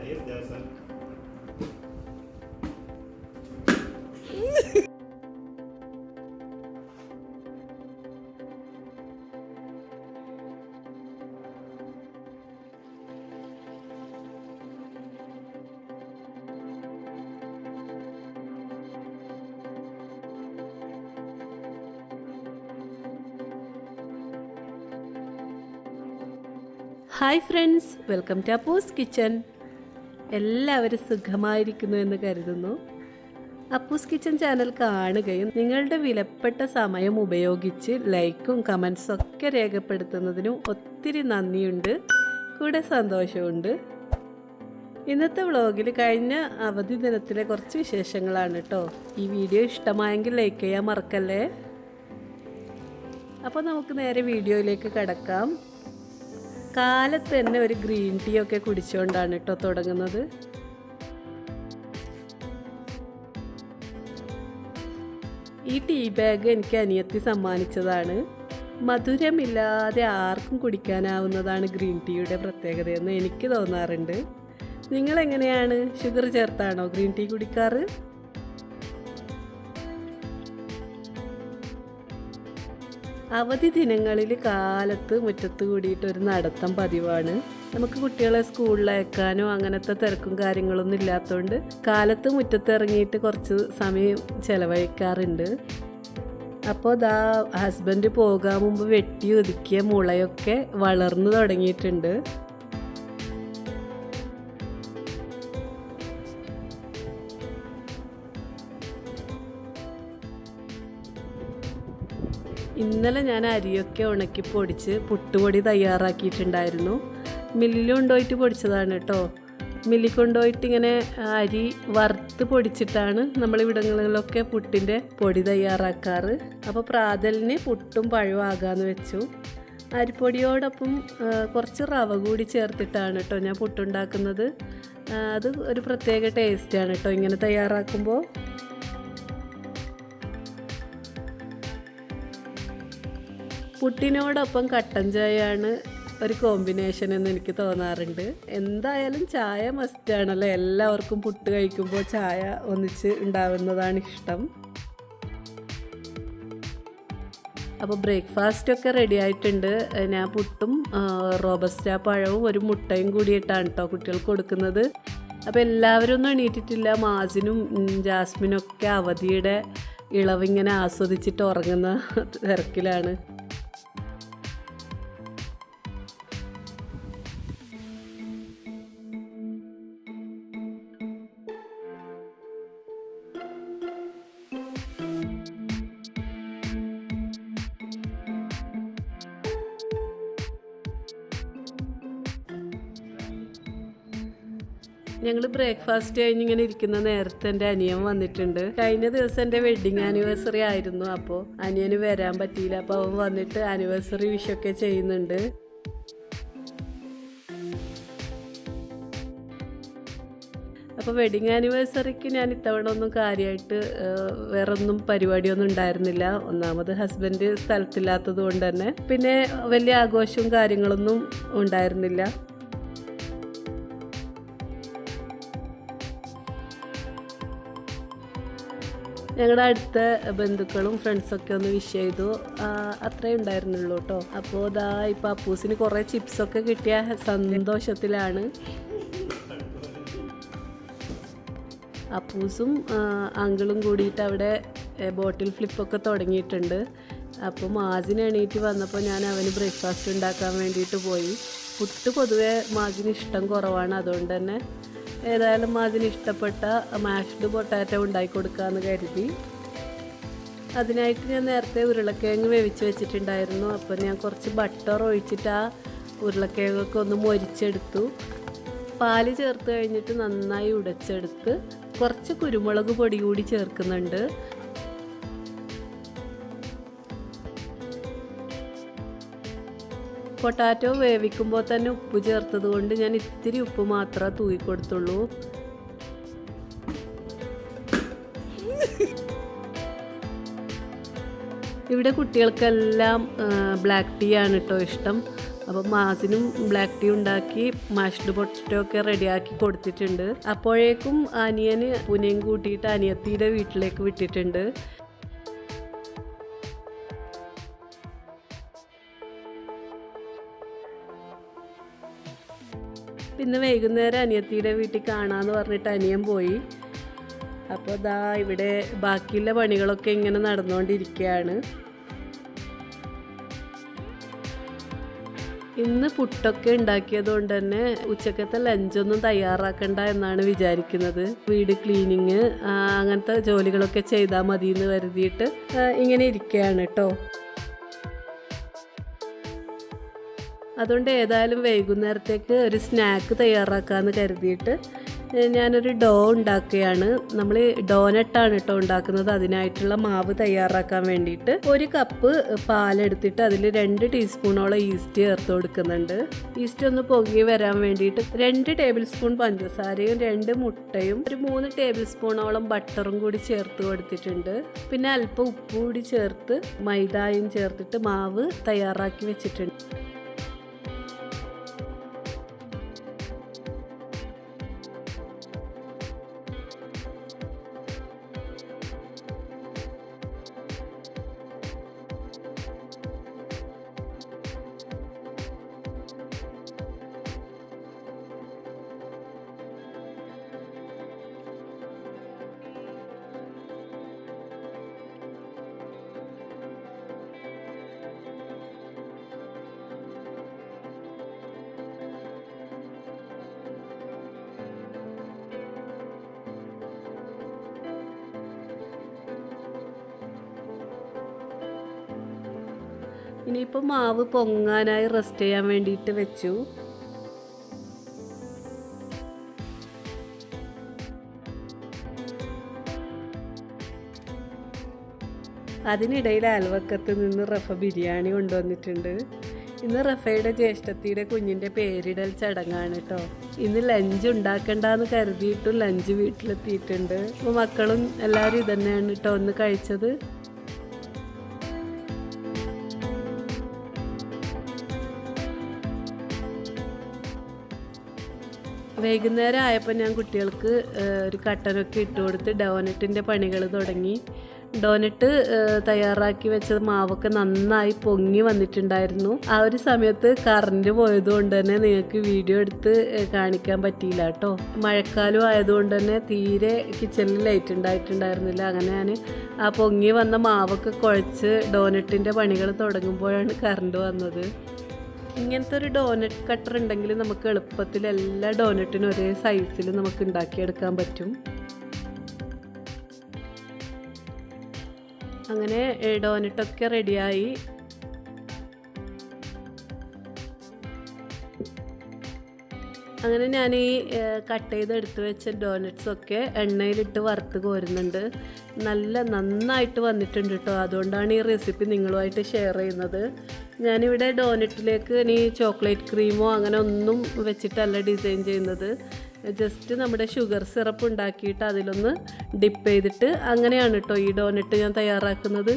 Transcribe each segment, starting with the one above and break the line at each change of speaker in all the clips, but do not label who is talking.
Hi friends, welcome to Appoos kitchen. എല്ലാവരും സുഖമായിരിക്കുന്നു എന്ന് കരുതുന്നു. അപ്പൂസ് കിച്ചൻ ചാനൽ കാണുകയും നിങ്ങളുടെ വിലപ്പെട്ട സമയം ഉപയോഗിച്ച് ലൈക്കും കമൻസും ഒക്കെ രേഖപ്പെടുത്തുന്നതിനും ഒത്തിരി നന്ദിയുണ്ട്, കൂടെ സന്തോഷമുണ്ട്. ഇന്നത്തെ വ്ളോഗിൽ കഴിഞ്ഞ അവധി ദിനത്തിലെ കുറച്ച് വിശേഷങ്ങളാണ് കേട്ടോ. ഈ വീഡിയോ ഇഷ്ടമായെങ്കിൽ ലൈക്ക് ചെയ്യാൻ മറക്കല്ലേ. അപ്പോൾ നമുക്ക് നേരെ വീഡിയോയിലേക്ക് കടക്കാം. കാലത്ത് തന്നെ ഒരു ഗ്രീൻ ടീ ഒക്കെ കുടിച്ചുകൊണ്ടാണ് കേട്ടോ തുടങ്ങുന്നത്. ഈ ടീ ബാഗ് എനിക്ക് അനിയത്തി സമ്മാനിച്ചതാണ്. മധുരമില്ലാതെ ആർക്കും കുടിക്കാനാവുന്നതാണ് ഗ്രീൻ ടീയുടെ പ്രത്യേകതയെന്ന് എനിക്ക് തോന്നാറുണ്ട്. നിങ്ങളെങ്ങനെയാണ്? ഷുഗർ ചേർത്താണോ ഗ്രീൻ ടീ കുടിക്കാറ്? അവധി ദിനങ്ങളിൽ കാലത്ത് മുറ്റത്ത് കൂടിയിട്ടൊരു നടത്തം പതിവാണ്. നമുക്ക് കുട്ടികളെ സ്കൂളിൽ അയക്കാനോ അങ്ങനത്തെ തിരക്കും കാര്യങ്ങളൊന്നും ഇല്ലാത്തതുകൊണ്ട് കാലത്ത് മുറ്റത്തിറങ്ങിയിട്ട് കുറച്ച് സമയം ചിലവഴിക്കാറുണ്ട്. അപ്പോൾ ഹസ്ബൻഡ് പോകാൻ മുമ്പ് വെട്ടി ഒതുക്കിയ മുളയൊക്കെ വളർന്നു തുടങ്ങിയിട്ടുണ്ട്. ഇന്നലെ ഞാൻ അരിയൊക്കെ ഉണക്കി പൊടിച്ച് പുട്ടുപൊടി തയ്യാറാക്കിയിട്ടുണ്ടായിരുന്നു. മില്ലിൽ കൊണ്ടുപോയിട്ട് പൊടിച്ചതാണ് കേട്ടോ. മില്ലിൽ കൊണ്ടുപോയിട്ട് ഇങ്ങനെ അരി വറുത്ത് പൊടിച്ചിട്ടാണ് നമ്മളിവിടങ്ങളിലൊക്കെ പുട്ടിൻ്റെ പൊടി തയ്യാറാക്കാറ്. അപ്പോൾ പ്രാതലിന് പുട്ടും പഴവും ആകാമെന്ന് വെച്ചു. അരിപ്പൊടിയോടൊപ്പം കുറച്ച് റവ കൂടി ചേർത്തിട്ടാണ് കേട്ടോ ഞാൻ പുട്ടുണ്ടാക്കുന്നത്. അത് ഒരു പ്രത്യേക ടേസ്റ്റാണ് കേട്ടോ ഇങ്ങനെ തയ്യാറാക്കുമ്പോൾ. പുട്ടിനോടൊപ്പം കട്ടൻ ചായയാണ് ഒരു കോമ്പിനേഷൻ എന്ന് എനിക്ക് തോന്നാറുണ്ട്. എന്തായാലും ചായ മസ്റ്റാണല്ലോ. എല്ലാവർക്കും പുട്ട് കഴിക്കുമ്പോൾ ചായ ഒന്നിച്ച് ഉണ്ടാവുന്നതാണ് ഇഷ്ടം. അപ്പോൾ ബ്രേക്ക്ഫാസ്റ്റൊക്കെ റെഡി ആയിട്ടുണ്ട്. ഞാൻ പുട്ടും റോബസ്റ്റ പഴവും ഒരു മുട്ടയും കൂടിയിട്ടാണ് കേട്ടോ കുട്ടികൾക്ക് കൊടുക്കുന്നത്. അപ്പോൾ എല്ലാവരും ഒന്നും എണീറ്റിട്ടില്ല. മാസിനും ജാസ്മിനൊക്കെ അവധിയുടെ ഇളവിങ്ങനെ ആസ്വദിച്ചിട്ട് ഉറങ്ങുന്ന തിരക്കിലാണ്. ഞങ്ങൾ ബ്രേക്ക്ഫാസ്റ്റ് കഴിഞ്ഞ് ഇങ്ങനെ ഇരിക്കുന്ന നേരത്തെ എൻ്റെ അനിയൻ വന്നിട്ടുണ്ട്. കഴിഞ്ഞ ദിവസം എൻ്റെ വെഡ്ഡിങ് ആനിവേഴ്സറി ആയിരുന്നു. അപ്പോൾ അനിയന് വരാൻ പറ്റിയില്ല. അപ്പോൾ അവൻ വന്നിട്ട് ആനിവേഴ്സറി വിഷൊക്കെ ചെയ്യുന്നുണ്ട്. അപ്പോൾ വെഡ്ഡിങ് ആനിവേഴ്സറിക്ക് ഞാൻ ഇത്തവണ ഒന്നും കാര്യമായിട്ട് വേറൊന്നും പരിപാടിയൊന്നും ഉണ്ടായിരുന്നില്ല. ഒന്നാമത് ഹസ്ബൻഡ് സ്ഥലത്തില്ലാത്തത് കൊണ്ട് തന്നെ പിന്നെ വലിയ ആഘോഷവും കാര്യങ്ങളൊന്നും ഉണ്ടായിരുന്നില്ല. ഞങ്ങളുടെ അടുത്ത ബന്ധുക്കളും ഫ്രണ്ട്സൊക്കെ ഒന്ന് വിഷ് ചെയ്തു. അത്രേ ഉണ്ടായിരുന്നുള്ളൂ കേട്ടോ. അപ്പോൾ ഇപ്പോൾ അപ്പൂസിന് കുറേ ചിപ്സൊക്കെ കിട്ടിയ സന്തോഷത്തിലാണ്. അപ്പൂസും അങ്കിളും കൂടിയിട്ട് അവിടെ ബോട്ടിൽ ഫ്ലിപ്പൊക്കെ തുടങ്ങിയിട്ടുണ്ട്. അപ്പോൾ മാസിന് എണീറ്റ് വന്നപ്പോൾ ഞാൻ അവന് ബ്രേക്ക്ഫാസ്റ്റ് ഉണ്ടാക്കാൻ വേണ്ടിയിട്ട് പോയി. പുട്ട് പൊതുവേ മാസിന് ഇഷ്ടം കുറവാണ്. അതുകൊണ്ട് തന്നെ ഏതായാലും അതിന് ഇഷ്ടപ്പെട്ട മാഷ്ഡ് പൊട്ടാറ്റോ ഉണ്ടാക്കി കൊടുക്കാമെന്ന് കരുതി. അതിനായിട്ട് ഞാൻ നേരത്തെ ഉരുളക്കിഴങ്ങ് വേവിച്ച് വെച്ചിട്ടുണ്ടായിരുന്നു. അപ്പോൾ ഞാൻ കുറച്ച് ബട്ടർ ഒഴിച്ചിട്ട് ആ ഉരുളക്കിഴങ്ങൊക്കെ ഒന്ന് മൊരിച്ചെടുത്തു. പാല് ചേർത്ത് കഴിഞ്ഞിട്ട് നന്നായി ഉടച്ചെടുത്ത് കുറച്ച് കുരുമുളക് പൊടി കൂടി ചേർക്കുന്നുണ്ട്. പൊട്ടാറ്റോ വേവിക്കുമ്പോൾ തന്നെ ഉപ്പ് ചേർത്തത് കൊണ്ട് ഞാൻ ഇത്തിരി ഉപ്പ് മാത്രമേ തൂക്കിക്കൊടുത്തുള്ളൂ. ഇവിടെ കുട്ടികൾക്കെല്ലാം ബ്ലാക്ക് ടീ ആണ് കേട്ടോ ഇഷ്ടം. അപ്പോൾ മാസിനും ബ്ലാക്ക് ടീ ഉണ്ടാക്കി മാഷ്ഡ് പൊട്ടറ്റോ ഒക്കെ റെഡിയാക്കി കൊടുത്തിട്ടുണ്ട്. അപ്പോഴേക്കും അനിയന് പുനെയും കൂട്ടിയിട്ട് അനിയത്തിയുടെ വീട്ടിലേക്ക് വിട്ടിട്ടുണ്ട്. പിന്നെ വൈകുന്നേരം അനിയത്തിയുടെ വീട്ടിൽ കാണാമെന്ന് പറഞ്ഞിട്ട് അനിയൻ പോയി. അപ്പോൾ ദാ ഇവിടെ ബാക്കിയുള്ള പണികളൊക്കെ ഇങ്ങനെ നടന്നുകൊണ്ടിരിക്കുകയാണ്. ഇന്ന് പുട്ടൊക്കെ ഉണ്ടാക്കിയത് കൊണ്ട് തന്നെ ഉച്ചക്കത്തെ ലഞ്ചൊന്നും തയ്യാറാക്കണ്ട എന്നാണ് വിചാരിക്കുന്നത്. വീട് ക്ലീനിങ് അങ്ങനത്തെ ജോലികളൊക്കെ ചെയ്താൽ മതി എന്ന് കരുതിയിട്ട് ഇങ്ങനെ ഇരിക്കുകയാണ് കേട്ടോ. അതുകൊണ്ട് ഏതായാലും വൈകുന്നേരത്തേക്ക് ഒരു സ്നാക്ക് തയ്യാറാക്കാമെന്ന് കരുതിയിട്ട് ഞാനൊരു ഡോ ഉണ്ടാക്കുകയാണ്. നമ്മൾ ഡോനട്ടാണ് കേട്ടോ ഉണ്ടാക്കുന്നത്. അതിനായിട്ടുള്ള മാവ് തയ്യാറാക്കാൻ വേണ്ടിയിട്ട് 1 കപ്പ് പാലെടുത്തിട്ട് അതിൽ 2 ടീസ്പൂണോളം ഈസ്റ്റ് ചേർത്ത് കൊടുക്കുന്നുണ്ട്. ഈസ്റ്റ് ഒന്ന് പൊങ്ങി വരാൻ വേണ്ടിയിട്ട് 2 ടേബിൾ സ്പൂൺ പഞ്ചസാരയും 2 മുട്ടയും 3 ടേബിൾ സ്പൂണോളം ബട്ടറും കൂടി ചേർത്ത് കൊടുത്തിട്ടുണ്ട്. പിന്നെ അല്പം ഉപ്പ് കൂടി ചേർത്ത് മൈദയും ചേർത്തിട്ട് മാവ് തയ്യാറാക്കി വെച്ചിട്ടുണ്ട്. ഇനിയിപ്പോൾ മാവ് പൊങ്ങാനായി റെസ്റ്റ് ചെയ്യാൻ വേണ്ടിയിട്ട് വെച്ചു. അതിനിടയിൽ അയൽവക്കത്ത് നിന്ന് റഫ ബിരിയാണി കൊണ്ടുവന്നിട്ടുണ്ട്. ഇന്ന് റഫയുടെ ജ്യേഷ്ഠത്തിയുടെ കുഞ്ഞിൻ്റെ പേരിടൽ ചടങ്ങാണ് കേട്ടോ. ഇന്ന് ലഞ്ച് ഉണ്ടാക്കണ്ടെന്ന് കരുതിയിട്ടും ലഞ്ച് വീട്ടിലെത്തിയിട്ടുണ്ട്. അപ്പോൾ മക്കളും എല്ലാവരും ഇതന്നെയാണ് കേട്ടോ ഒന്ന് കഴിച്ചത്. വൈകുന്നേരം ആയപ്പോൾ ഞാൻ കുട്ടികൾക്ക് ഒരു കട്ടനൊക്കെ ഇട്ട് കൊടുത്ത് ഡോനറ്റിൻ്റെ പണികൾ തുടങ്ങി. ഡോനറ്റ് തയ്യാറാക്കി വെച്ച മാവൊക്കെ നന്നായി പൊങ്ങി വന്നിട്ടുണ്ടായിരുന്നു. ആ ഒരു സമയത്ത് കറണ്ട് പോയതുകൊണ്ട് തന്നെ നിങ്ങൾക്ക് വീഡിയോ എടുത്ത് കാണിക്കാൻ പറ്റിയില്ല കേട്ടോ. മഴക്കാലം ആയതുകൊണ്ട് തന്നെ തീരെ കിച്ചണിൽ ലൈറ്റ് ഉണ്ടായിട്ടുണ്ടായിരുന്നില്ല. അങ്ങനെ ഞാൻ ആ പൊങ്ങി വന്ന മാവൊക്കെ കുഴച്ച് ഡോനറ്റിൻ്റെ പണികൾ തുടങ്ങുമ്പോഴാണ് കറണ്ട് വന്നത്. ഇങ്ങനത്തെ ഒരു ഡോനറ്റ് കട്ടർ ഉണ്ടെങ്കിൽ നമുക്ക് എളുപ്പത്തിൽ എല്ലാ ഡോനറ്റിനും ഒരേ സൈസിൽ നമുക്ക് ഉണ്ടാക്കിയെടുക്കാൻ പറ്റും. അങ്ങനെ ഡോനറ്റൊക്കെ റെഡിയായി. അങ്ങനെ ഞാൻ ഈ കട്ട് ചെയ്തെടുത്ത് വെച്ച ഡോനറ്റ്സൊക്കെ എണ്ണയിലിട്ട് വറുത്ത് കോരുന്നുണ്ട്. നന്നായിട്ട് വന്നിട്ടുണ്ട് കേട്ടോ. അതുകൊണ്ടാണ് ഈ റെസിപ്പി നിങ്ങളുമായിട്ട് ഷെയർ ചെയ്യുന്നത്. ഞാനിവിടെ ഡോനറ്റിലേക്ക് ഇനി ചോക്ലേറ്റ് ക്രീമോ അങ്ങനെ ഒന്നും വെച്ചിട്ടല്ല ഡിസൈൻ ചെയ്യുന്നത്. ജസ്റ്റ് നമ്മുടെ ഷുഗർ സിറപ്പ് ഉണ്ടാക്കിയിട്ട് അതിലൊന്ന് ഡിപ്പ് ചെയ്തിട്ട് അങ്ങനെയാണ് കേട്ടോ ഈ ഡോനറ്റ് ഞാൻ തയ്യാറാക്കുന്നത്.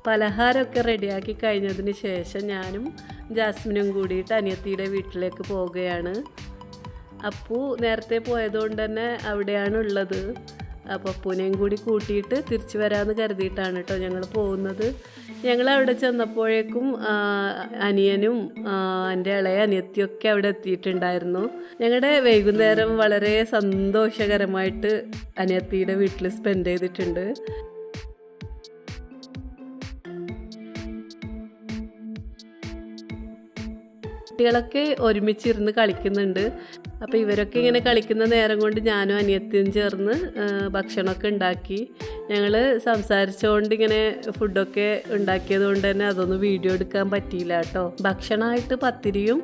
പലഹാരമൊക്കെ റെഡിയാക്കി കഴിഞ്ഞതിന് ശേഷം ഞാനും ജാസ്മിനും കൂടിയിട്ട് അനിയത്തിയുടെ വീട്ടിലേക്ക് പോവുകയാണ്. അപ്പു നേരത്തെ പോയതുകൊണ്ട് തന്നെ അവിടെയാണ് ഉള്ളത്. അപ്പോൾ അപ്പൂനെയും കൂടി കൂട്ടിയിട്ട് തിരിച്ചു വരാമെന്ന് കരുതിയിട്ടാണ് കേട്ടോ ഞങ്ങൾ പോകുന്നത്. ഞങ്ങൾ അവിടെ ചെന്നപ്പോഴേക്കും അനിയനും എൻ്റെ ഇളയ അനിയത്തിയൊക്കെ അവിടെ എത്തിയിട്ടുണ്ടായിരുന്നു. ഞങ്ങളുടെ വൈകുന്നേരം വളരെ സന്തോഷകരമായിട്ട് അനിയത്തിയുടെ വീട്ടിൽ സ്പെൻഡ് ചെയ്തിട്ടുണ്ട്. കുട്ടികളൊക്കെ ഒരുമിച്ചിരുന്ന് കളിക്കുന്നുണ്ട്. അപ്പോൾ ഇവരൊക്കെ ഇങ്ങനെ കളിക്കുന്ന നേരം കൊണ്ട് ഞാനും അനിയത്തിയും ചേർന്ന് ഭക്ഷണമൊക്കെ ഉണ്ടാക്കി. ഞങ്ങൾ സംസാരിച്ചുകൊണ്ട് ഇങ്ങനെ ഫുഡൊക്കെ ഉണ്ടാക്കിയത് കൊണ്ട് തന്നെ അതൊന്നും വീഡിയോ എടുക്കാൻ പറ്റിയില്ല കേട്ടോ. ഭക്ഷണമായിട്ട് പത്തിരിയും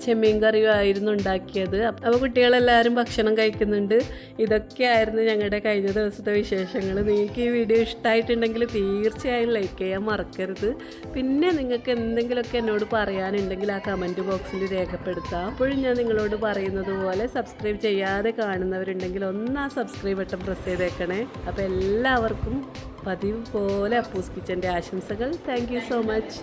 ചെമ്മീൻ കറിയും ആയിരുന്നു ഉണ്ടാക്കിയത്. അപ്പോൾ കുട്ടികളെല്ലാവരും ഭക്ഷണം കഴിക്കുന്നുണ്ട്. ഇതൊക്കെയായിരുന്നു ഞങ്ങളുടെ കഴിഞ്ഞ ദിവസത്തെ വിശേഷങ്ങൾ. നിങ്ങൾക്ക് ഈ വീഡിയോ ഇഷ്ടമായിട്ടുണ്ടെങ്കിൽ തീർച്ചയായും ലൈക്ക് ചെയ്യാൻ മറക്കരുത്. പിന്നെ നിങ്ങൾക്ക് എന്തെങ്കിലുമൊക്കെ എന്നോട് പറയാനുണ്ടെങ്കിൽ ആ കമൻറ്റ് ബോക്സിൽ രേഖപ്പെടുത്താം. അപ്പോഴും ഞാൻ നിങ്ങളോട് പറയുന്നത് പോലെ സബ്സ്ക്രൈബ് ചെയ്യാതെ കാണുന്നവരുണ്ടെങ്കിൽ ഒന്ന് ആ സബ്സ്ക്രൈബ് ബട്ടൺ പ്രസ് ചെയ്തേക്കണേ. അപ്പോൾ എല്ലാവർക്കും പതിവ് പോലെ അപ്പൂസ് കിച്ചൻ്റെ ആശംസകൾ. Thank you so much.